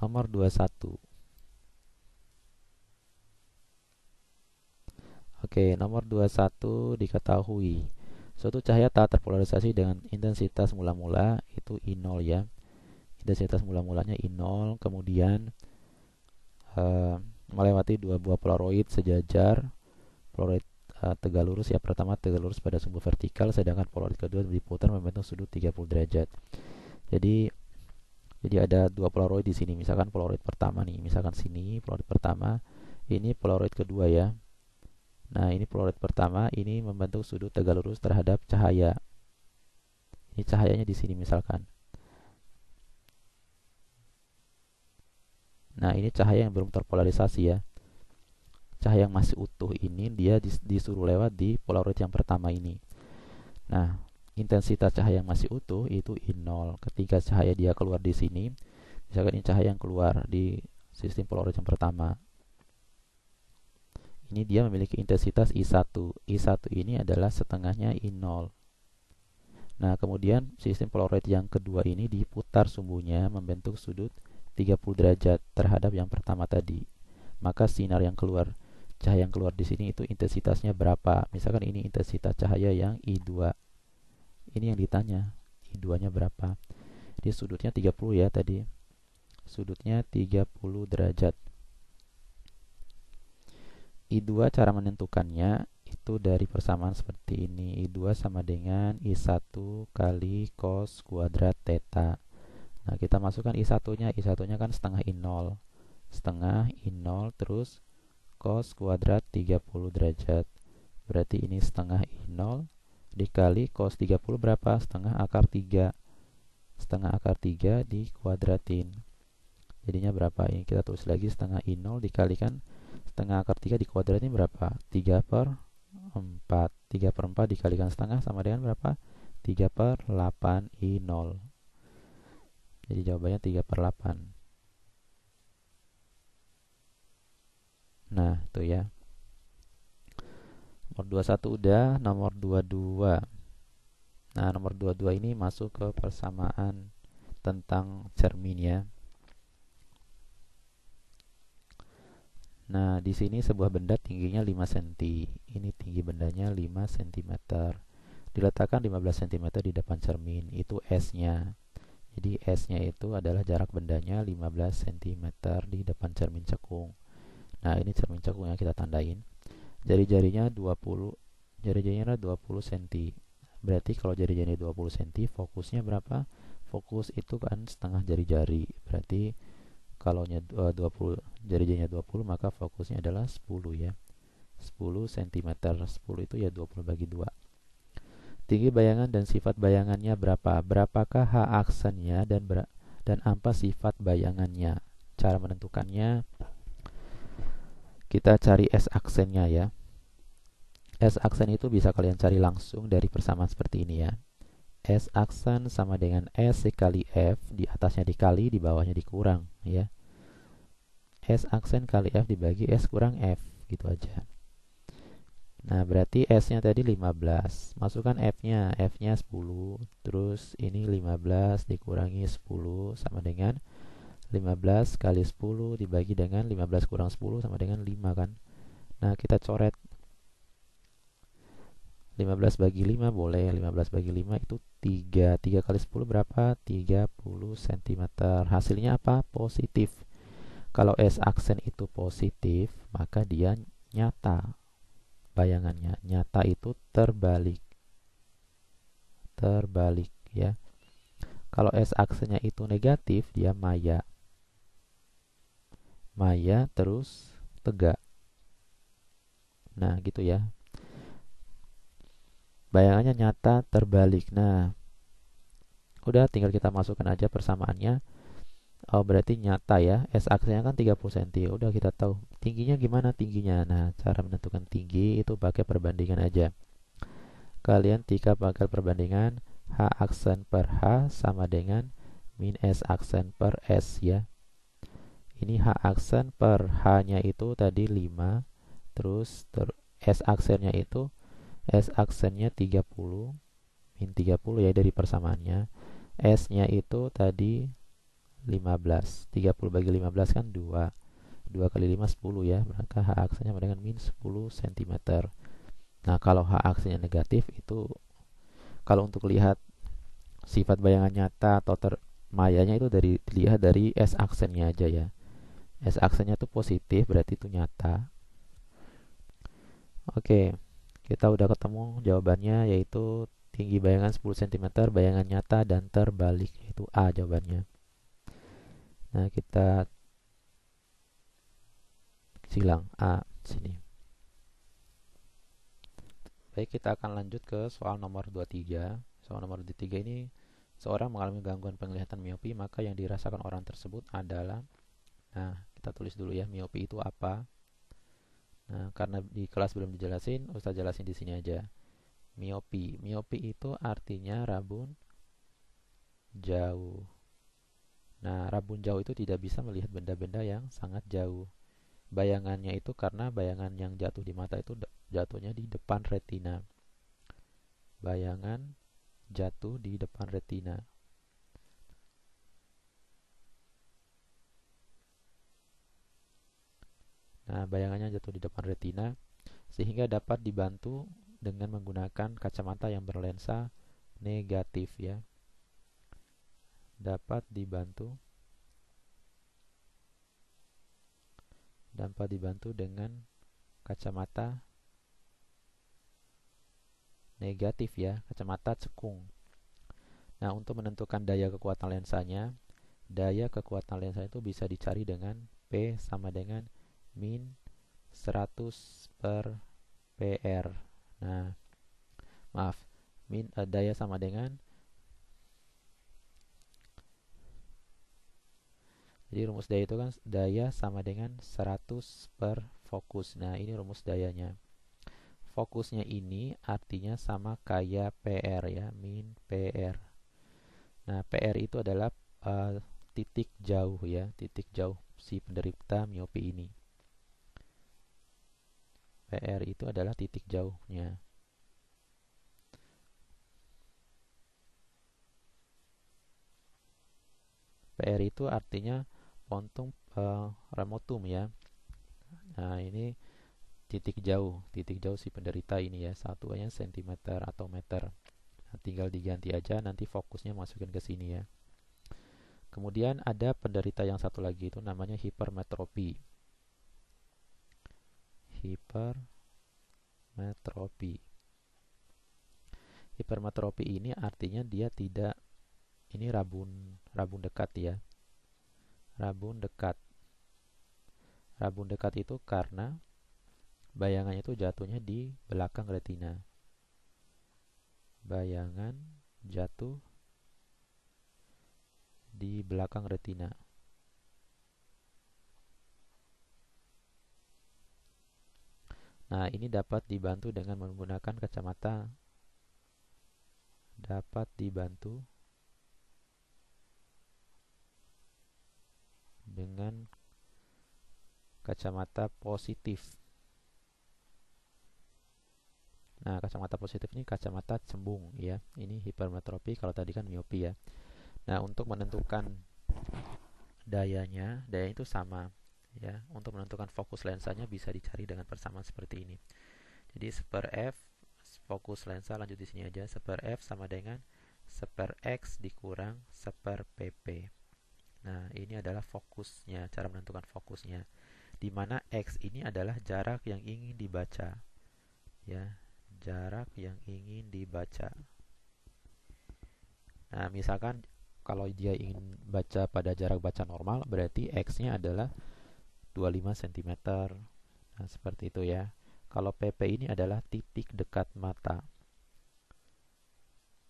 Nomor 21. Oke, nomor 21 diketahui suatu cahaya tak terpolarisasi dengan intensitas mula-mula itu I0 ya. Intensitas mula-mulanya I0, kemudian melewati dua buah polaroid sejajar. Polaroid tegak lurus ya, pertama tegak lurus pada sumbu vertikal, sedangkan polaroid kedua diputar membentuk sudut 30 derajat. Jadi ada dua polaroid di sini. Misalkan polaroid pertama nih, misalkan sini polaroid pertama, ini polaroid kedua ya. Nah, ini polaroid pertama, ini membentuk sudut tegak lurus terhadap cahaya. Ini cahayanya di sini misalkan. Nah, ini cahaya yang belum terpolarisasi ya. Cahaya yang masih utuh ini dia disuruh lewat di polaroid yang pertama ini. Nah, intensitas cahaya yang masih utuh itu I0. Ketika cahaya dia keluar di sini, misalkan ini cahaya yang keluar di sistem polaroid yang pertama. Ini dia memiliki intensitas I1. I1 ini adalah setengahnya I0. Nah, kemudian sistem polaroid yang kedua ini diputar sumbunya membentuk sudut 30 derajat terhadap yang pertama tadi. Maka sinar yang keluar, cahaya yang keluar di sini itu intensitasnya berapa? Misalkan ini intensitas cahaya yang I2. Ini yang ditanya, I2-nya berapa? Jadi sudutnya 30 ya tadi. Sudutnya 30 derajat. I2 cara menentukannya itu dari persamaan seperti ini. I2 sama dengan I1 kali cos kuadrat theta. Nah, kita masukkan I1-nya. I1-nya kan setengah I0. Setengah I0 terus cos kuadrat 30 derajat. Berarti ini setengah I0 dikali cos 30 berapa? Setengah akar 3. Setengah akar 3 dikuadratin. Jadinya berapa? Ini kita tulis lagi, setengah I0 dikalikan setengah akar 3 dikuadratin berapa? 3 per 4. 3 per 4 dikalikan setengah sama dengan berapa? 3 per 8 I0. Jadi jawabannya 3 per 8. Nah, itu ya. Nomor 21 udah, nomor 22. Nah, nomor 22 ini masuk ke persamaan tentang cermin ya. Nah, di sini sebuah benda tingginya 5 cm. Ini tinggi bendanya 5 cm. Diletakkan 15 cm di depan cermin. Itu S-nya. Jadi S-nya itu adalah jarak bendanya 15 cm di depan cermin cekung. Nah, ini cermin cekung yang kita tandain. Jari-jarinya 20 cm. Berarti kalau jari-jarinya 20 cm, fokusnya berapa? Fokus itu kan setengah jari-jari. Berarti kalau 20 jari-jarinya 20, maka fokusnya adalah 10 ya. 10 cm. 10 itu ya 20 bagi 2. Tinggi bayangan dan sifat bayangannya berapa? Berapakah H aksennya dan apa sifat bayangannya? Cara menentukannya, kita cari S aksennya ya. S aksen itu bisa kalian cari langsung dari persamaan seperti ini ya. S aksen sama dengan S kali F, di atasnya dikali, di bawahnya dikurang ya. S aksen kali F dibagi S kurang F, gitu aja. Nah, berarti S-nya tadi 15. Masukkan F-nya. F-nya 10. Terus ini 15 dikurangi 10 sama dengan 15 kali 10 dibagi dengan 15 kurang 10 sama dengan 5 kan. Nah, kita coret 15 bagi 5 boleh. 15 bagi 5 itu 3. 3 kali 10 berapa? 30 cm. Hasilnya apa? Positif. Kalau S aksen itu positif, maka dia nyata. Bayangannya nyata itu terbalik ya. Kalau S aksennya itu negatif, dia maya terus tegak. Nah, gitu ya. Bayangannya nyata terbalik. Nah, udah tinggal kita masukkan aja persamaannya. Oh, berarti nyata ya. S aksennya kan 30 cm. Udah kita tahu tingginya gimana tingginya. Nah, cara menentukan tinggi itu pakai perbandingan aja. Kalian tika pakai perbandingan H aksen per H sama dengan min S aksen per S ya. Ini H aksen per H-nya itu tadi 5. Terus S aksennya itu S aksennya 30 min 30 ya dari persamaannya. S-nya itu tadi 15. 30 bagi 15 kan 2. 2 kali 5 10 ya. Maka H aksanya sama dengan min 10 cm. Nah, kalau H aksanya negatif itu, kalau untuk lihat sifat bayangan nyata atau termayanya itu dilihat dari S aksennya aja ya. S aksennya itu positif, berarti itu nyata. Oke, kita udah ketemu jawabannya, yaitu tinggi bayangan 10 cm, bayangan nyata dan terbalik, yaitu A jawabannya. Nah, kita silang A sini. Baik, kita akan lanjut ke soal nomor 23. Soal nomor 23 ini, seorang mengalami gangguan penglihatan miopi, maka yang dirasakan orang tersebut adalah, nah, kita tulis dulu ya, miopi itu apa. Nah, karena di kelas belum dijelasin, Ustaz jelasin di sini aja. Miopi itu artinya rabun jauh. Nah, rabun jauh itu tidak bisa melihat benda-benda yang sangat jauh. Bayangannya itu karena bayangan yang jatuh di mata itu jatuhnya di depan retina. Bayangan jatuh di depan retina. Nah, bayangannya jatuh di depan retina sehingga dapat dibantu dengan menggunakan kacamata yang berlensa negatif ya. Dapat dibantu dengan kacamata negatif ya, kacamata cekung. Nah, untuk menentukan daya kekuatan lensanya, daya kekuatan lensa itu bisa dicari dengan P sama dengan min 100 per PR. Nah, maaf, daya sama dengan, jadi rumus daya itu kan daya sama dengan 100 per fokus. Nah, ini rumus dayanya. Fokusnya ini artinya sama kayak PR ya, min PR. Nah, PR itu adalah titik jauh ya, titik jauh si penderita miopi ini. PR itu adalah titik jauhnya. PR itu artinya pontum remotum ya. Nah, ini titik jauh si penderita ini ya. Satuannya sentimeter atau meter. Nah, tinggal diganti aja, nanti fokusnya masukin ke sini ya. Kemudian ada penderita yang satu lagi, itu namanya hipermetropi. Hipermetropi ini artinya dia tidak, ini rabun dekat ya. Rabun dekat itu karena bayangannya itu jatuhnya di belakang retina. Bayangan jatuh di belakang retina. Nah, ini dapat dibantu dengan menggunakan kacamata. Dapat dibantu dengan kacamata positif. Nah, kacamata positif ini kacamata cembung ya. Ini hipermetropi, kalau tadi kan miopi ya. Nah, untuk menentukan dayanya itu sama ya. Untuk menentukan fokus lensanya bisa dicari dengan persamaan seperti ini. Jadi 1/f fokus lensa, lanjut di sini aja, 1/f sama dengan 1/x dikurang 1/pp. Nah, ini adalah fokusnya, cara menentukan fokusnya. Di mana x ini adalah jarak yang ingin dibaca. Ya, jarak yang ingin dibaca. Nah, misalkan kalau dia ingin baca pada jarak baca normal, berarti x-nya adalah 25 cm. Nah, seperti itu ya. Kalau pp ini adalah titik dekat mata.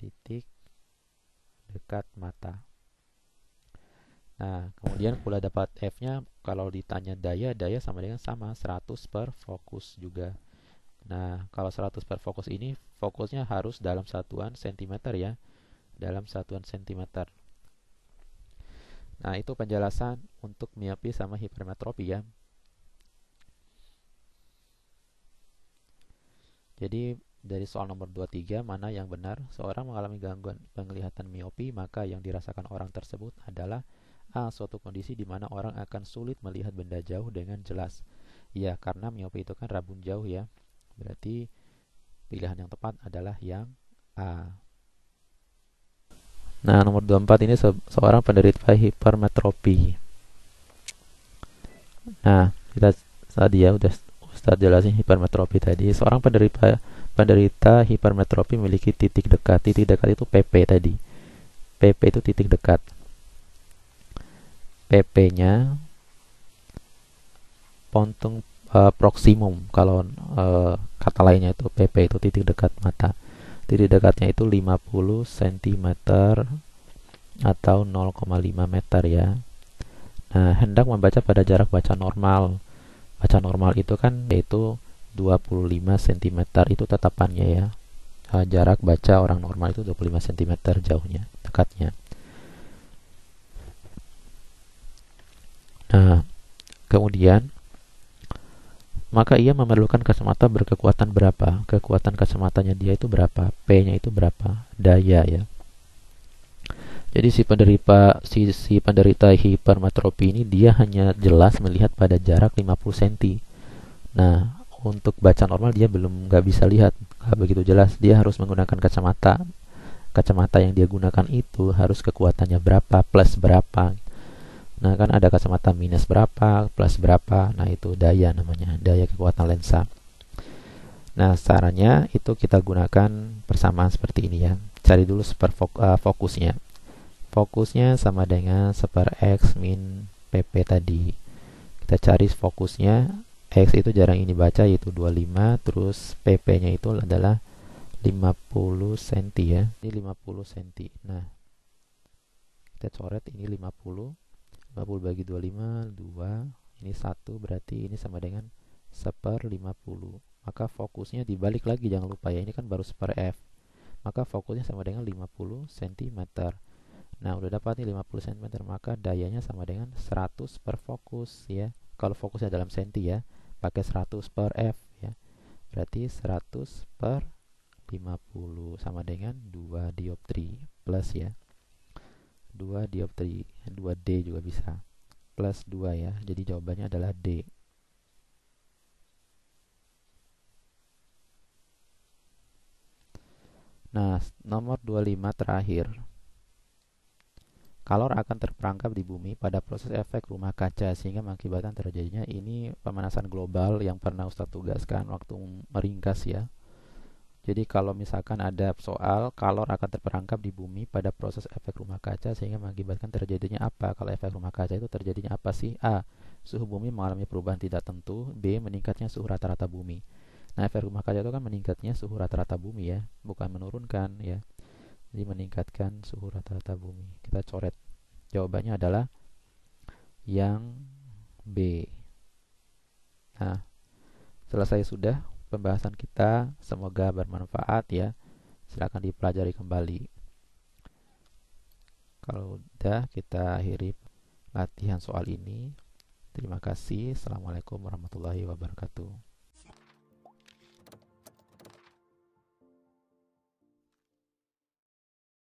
Titik dekat mata. Nah, kemudian kalau dapat F-nya, kalau ditanya daya sama dengan 100 per fokus juga. Nah, kalau 100 per fokus ini, fokusnya harus dalam satuan cm ya. Dalam satuan cm. Nah, itu penjelasan untuk miopi sama hipermetropi ya. Jadi, dari soal nomor 23, mana yang benar? Seorang mengalami gangguan penglihatan miopi, maka yang dirasakan orang tersebut adalah A. Suatu kondisi di mana orang akan sulit melihat benda jauh dengan jelas. Ya, karena miope itu kan rabun jauh ya. Berarti pilihan yang tepat adalah yang A. Nah, nomor 24 ini seorang penderita hipermetropi. Nah, kita tadi ya udah Ustaz jelasin hipermetropi tadi. Seorang penderita hipermetropi memiliki titik dekat. Titik dekat itu PP tadi. PP itu titik dekat. PP-nya pontung proximum. Kalau kata lainnya itu PP itu titik dekat mata. Titik dekatnya itu 50 cm atau 0,5 meter ya. Nah, hendak membaca pada jarak baca normal. Baca normal itu kan yaitu 25 cm itu tetapannya ya. Jarak baca orang normal itu 25 cm jauhnya, dekatnya. Nah, kemudian maka ia memerlukan kacamata berkekuatan berapa? Kekuatan kacamatanya dia itu berapa? P-nya itu berapa? Daya ya. Jadi si penderita hipermetropi ini dia hanya jelas melihat pada jarak 50 cm. Nah, untuk baca normal dia belum nggak bisa lihat, nggak begitu jelas. Dia harus menggunakan kacamata. Kacamata yang dia gunakan itu harus kekuatannya berapa, plus berapa. Nah, kan ada kacamata minus berapa, plus berapa. Nah, itu daya namanya, daya kekuatan lensa. Nah, caranya itu kita gunakan persamaan seperti ini ya. Cari dulu fokusnya. Fokusnya sama dengan 1/x min pp tadi. Kita cari fokusnya. X itu jarang ini baca yaitu 25. Terus pp-nya itu adalah 50 cm ya. Ini 50 cm. Nah, kita coret ini 50. 50 bagi 25, 2. Ini 1, berarti ini sama dengan 1/50. Maka fokusnya dibalik lagi, jangan lupa ya. Ini kan baru 1/f. Maka fokusnya sama dengan 50 cm. Nah, udah dapat nih 50 cm, maka dayanya sama dengan 100 per fokus ya. Kalau fokusnya dalam senti ya, pakai 100 per F ya. Berarti 100 per 50 sama dengan 2 dioptri plus ya. 2 dioptri, 2D juga bisa. Plus 2 ya. Jadi jawabannya adalah D. Nah, nomor 25 terakhir. Kalor akan terperangkap di bumi pada proses efek rumah kaca sehingga mengakibatkan terjadinya ini pemanasan global yang pernah Ustadz tugaskan waktu meringkas ya. Jadi kalau misalkan ada soal kalor akan terperangkap di bumi pada proses efek rumah kaca sehingga mengakibatkan terjadinya apa? Kalau efek rumah kaca itu terjadinya apa sih? A. Suhu bumi mengalami perubahan tidak tentu. B. Meningkatnya suhu rata-rata bumi. Nah, efek rumah kaca itu kan meningkatnya suhu rata-rata bumi ya, bukan menurunkan ya. Jadi meningkatkan suhu rata-rata bumi. Kita coret. Jawabannya adalah yang B. Nah, selesai sudah pembahasan kita. Semoga bermanfaat ya. Silakan dipelajari kembali. Kalau udah, kita akhiri latihan soal ini. Terima kasih. Assalamualaikum warahmatullahi wabarakatuh.